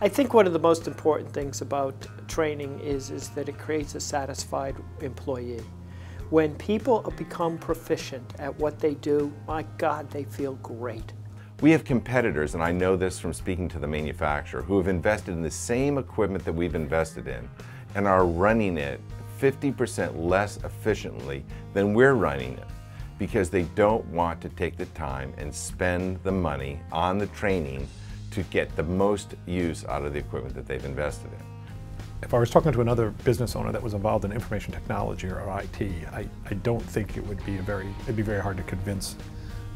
I think one of the most important things about training is that it creates a satisfied employee. When people become proficient at what they do, my God, they feel great. We have competitors, and I know this from speaking to the manufacturer, who have invested in the same equipment that we've invested in and are running it 50% less efficiently than we're running it because they don't want to take the time and spend the money on the training to get the most use out of the equipment that they've invested in. If I was talking to another business owner that was involved in information technology or IT, I don't think it'd be very hard to convince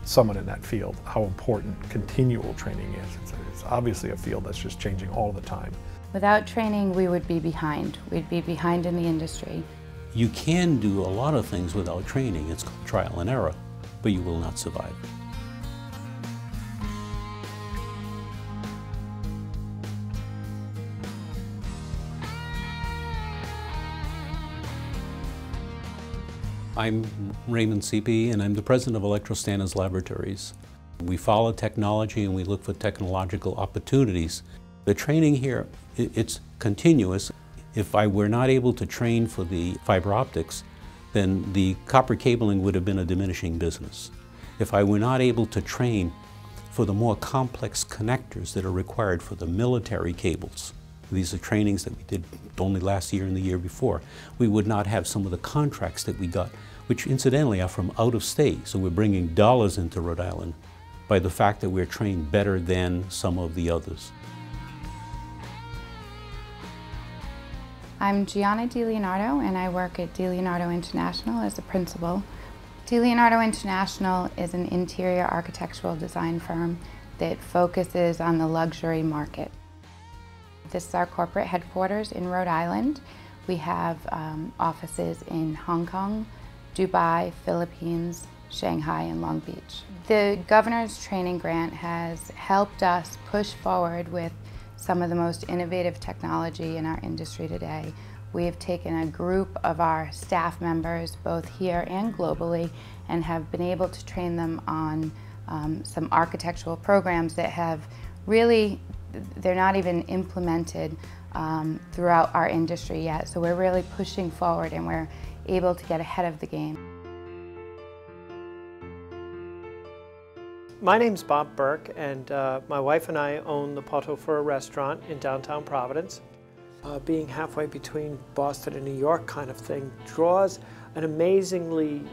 someone in that field how important continual training is. It's obviously a field that's just changing all the time. Without training, we would be behind. We'd be behind in the industry. You can do a lot of things without training. It's called trial and error, but you will not survive. I'm Raymond CP, and I'm the president of Electrostandards Laboratories. We follow technology and we look for technological opportunities. The training here, it's continuous. If I were not able to train for the fiber optics, then the copper cabling would have been a diminishing business. If I were not able to train for the more complex connectors that are required for the military cables, these are trainings that we did only last year and the year before, we would not have some of the contracts that we got, which incidentally are from out of state. So we're bringing dollars into Rhode Island by the fact that we're trained better than some of the others. I'm Gianna DiLeonardo, and I work at DiLeonardo International as a principal. DiLeonardo International is an interior architectural design firm that focuses on the luxury market. This is our corporate headquarters in Rhode Island. We have offices in Hong Kong, Dubai, Philippines, Shanghai, and Long Beach. The Governor's Training Grant has helped us push forward with some of the most innovative technology in our industry today. We have taken a group of our staff members, both here and globally, and have been able to train them on some architectural programs that have really, they're not even implemented throughout our industry yet. So we're really pushing forward and we're able to get ahead of the game. My name's Bob Burke, and my wife and I own the Poto for a restaurant in downtown Providence. Being halfway between Boston and New York kind of thing draws an amazingly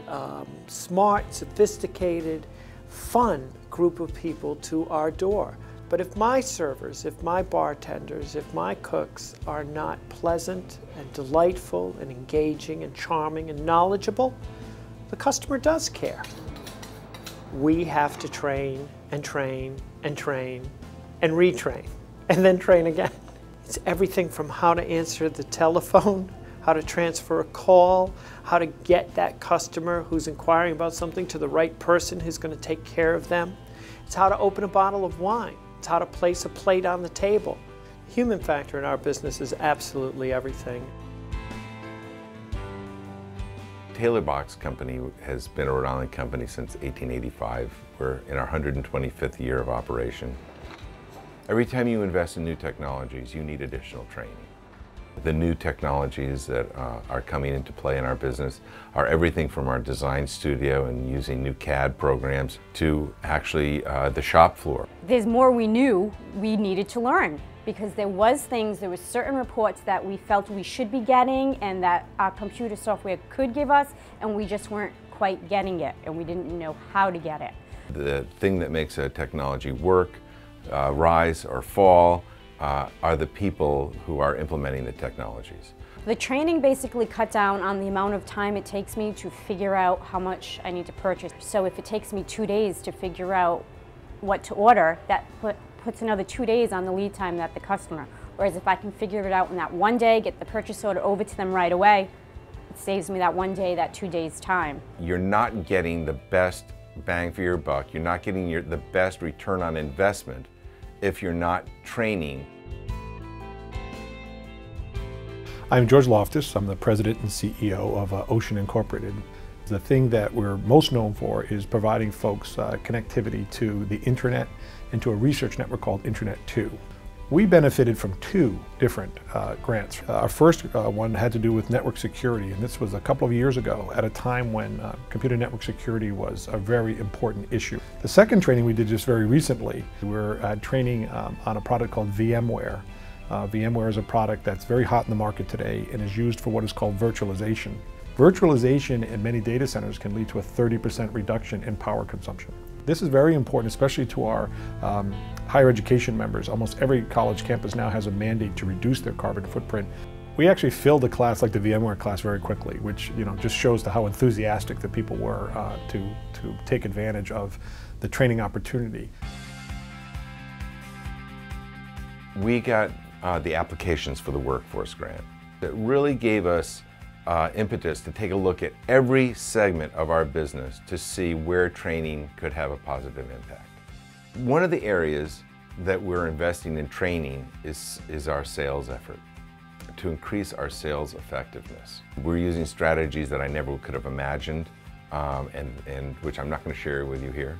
smart, sophisticated, fun group of people to our door. But if my servers, if my bartenders, if my cooks are not pleasant and delightful and engaging and charming and knowledgeable, the customer does care. We have to train and train and train and retrain and then train again. It's everything from how to answer the telephone, how to transfer a call, how to get that customer who's inquiring about something to the right person who's going to take care of them. It's how to open a bottle of wine. It's how to place a plate on the table. The human factor in our business is absolutely everything. Taylor Box Company has been a Rhode Island company since 1885. We're in our 125th year of operation. Every time you invest in new technologies, you need additional training. The new technologies that are coming into play in our business are everything from our design studio and using new CAD programs to actually the shop floor. There's more we knew we needed to learn, because there was certain reports that we felt we should be getting and that our computer software could give us, and we just weren't quite getting it, and we didn't know how to get it. The thing that makes a technology work, rise or fall, are the people who are implementing the technologies. The training basically cut down on the amount of time it takes me to figure out how much I need to purchase. So if it takes me 2 days to figure out what to order, that puts another 2 days on the lead time that the customer. Whereas if I can figure it out in that 1 day, get the purchase order over to them right away, it saves me that 1 day, that 2 days time. You're not getting the best bang for your buck. You're not getting the best return on investment if you're not training. I'm George Loftus. I'm the president and CEO of Ocean Incorporated. The thing that we're most known for is providing folks connectivity to the internet and to a research network called Internet 2. We benefited from two different grants. Our first one had to do with network security, and this was a couple of years ago at a time when computer network security was a very important issue. The second training we did just very recently, we were training on a product called VMware. VMware is a product that's very hot in the market today and is used for what is called virtualization. Virtualization in many data centers can lead to a 30% reduction in power consumption. This is very important, especially to our higher education members. Almost every college campus now has a mandate to reduce their carbon footprint. We actually filled a class like the VMware class very quickly, which just shows how enthusiastic the people were to take advantage of the training opportunity. We got the applications for the workforce grant. It really gave us impetus to take a look at every segment of our business to see where training could have a positive impact. One of the areas that we're investing in training is our sales effort to increase our sales effectiveness. We're using strategies that I never could have imagined and which I'm not going to share with you here,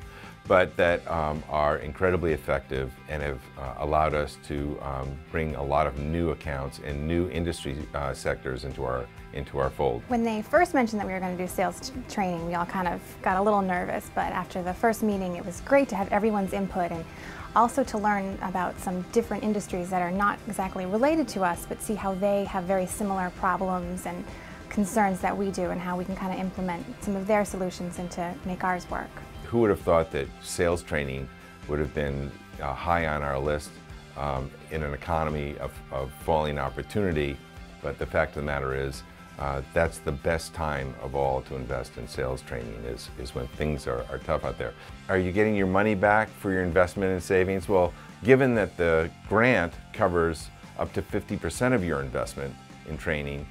but that are incredibly effective and have allowed us to bring a lot of new accounts and new industry sectors into our fold. When they first mentioned that we were going to do sales training, we all kind of got a little nervous, but after the first meeting it was great to have everyone's input and also to learn about some different industries that are not exactly related to us, but see how they have very similar problems and concerns that we do and how we can kind of implement some of their solutions and to make ours work. Who would have thought that sales training would have been high on our list in an economy of falling opportunity, but the fact of the matter is that's the best time of all to invest in sales training is when things are tough out there. Are you getting your money back for your investment in savings? Well, given that the grant covers up to 50% of your investment in training,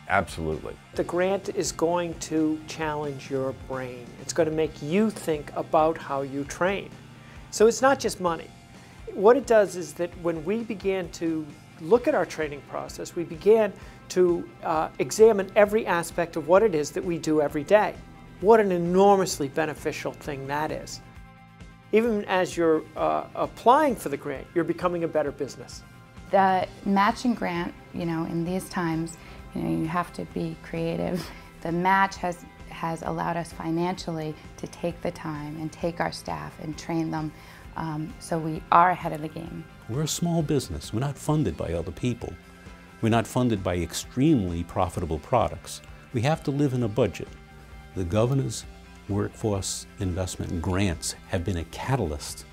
absolutely. The grant is going to challenge your brain. It's going to make you think about how you train. So it's not just money. What it does is that when we began to look at our training process, we began to examine every aspect of what it is that we do every day. What an enormously beneficial thing that is. Even as you're applying for the grant, you're becoming a better business. The matching grant, in these times, you have to be creative. The match has allowed us financially to take the time and take our staff and train them, so we are ahead of the game. We're a small business. We're not funded by other people. We're not funded by extremely profitable products. We have to live in a budget. The governor's workforce investment grants have been a catalyst.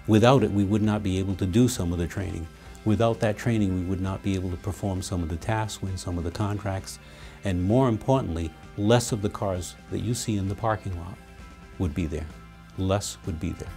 Without it, we would not be able to do some of the training. Without that training, we would not be able to perform some of the tasks, win some of the contracts, and more importantly, less of the cars that you see in the parking lot would be there. Less would be there.